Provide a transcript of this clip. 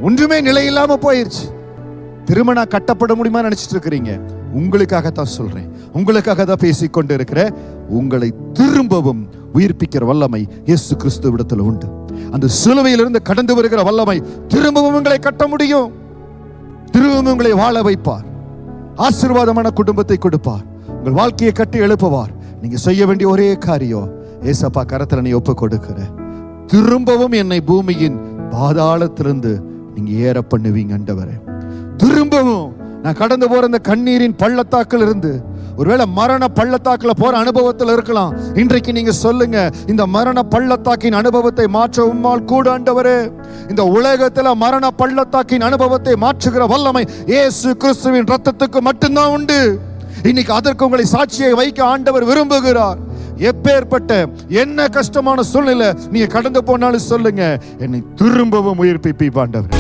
ஒன்றுமே நிலை இல்லாம போயிருச்சு. திருமணம் கட்டப்பட முடியுமா நினைச்சிட்டு இருக்கிறீங்க? உங்களுக்காகத்தான் சொல்றேன், உங்களுக்காக தான் பேசிக்கொண்டு இருக்கிற. உங்களை திரும்பவும் உயிர்ப்பிக்கிற வல்லமை இயேசு கிறிஸ்துவிடத்தில் உண்டு. அந்த சிலுவையிலிருந்து கடந்து வருகிற வல்லமை திரும்பவும் உங்களை கட்ட முடியும். திரும்பவும் உங்களை வாழ வைப்பார். ஆசீர்வாதமான குடும்பத்தை கொடுப்பார். உங்கள் வாழ்க்கையை கட்டி எழுப்புவார். நீங்க செய்ய வேண்டிய ஒரே காரியம், ஏசப்பா கரத்துல நீ ஒப்பு கொடுக்கிற, திரும்பவும் என்னை பூமியின் பாதாளத்திலிருந்து நீங்க ஏற பண்ணுவீங்க ஆண்டவரே. திரும்பவும் நான் கடந்து போற இந்த கண்ணீரின் பள்ளத்தாக்கில் இருந்து, ஒருவேளை மரண பள்ளத்தாக்குல போற அனுபவத்தில் இருக்கலாம். இன்றைக்கு நீங்க சொல்லுங்க, இந்த மரண பள்ளத்தாக்கின் அனுபவத்தை மாற்ற உம்மால் கூட ஆண்டவரே. இந்த உலகத்துல மரண பள்ளத்தாக்கின் அனுபவத்தை மாற்றுகிற வல்லமை இயேசு கிறிஸ்துவின் ரத்தத்துக்கு மட்டும்தான் உண்டு. இன்னைக்கு அதற்கு உங்களை சாட்சியை வைக்க ஆண்டவர் விரும்புகிறார். எப்பேற்பட்ட என்ன கஷ்டமான சூழ்நிலை நீங்க கடந்து போனாலும் சொல்லுங்க, என்னை திரும்பவும் உயிர்ப்பிப்பீர் ஆண்டவர்.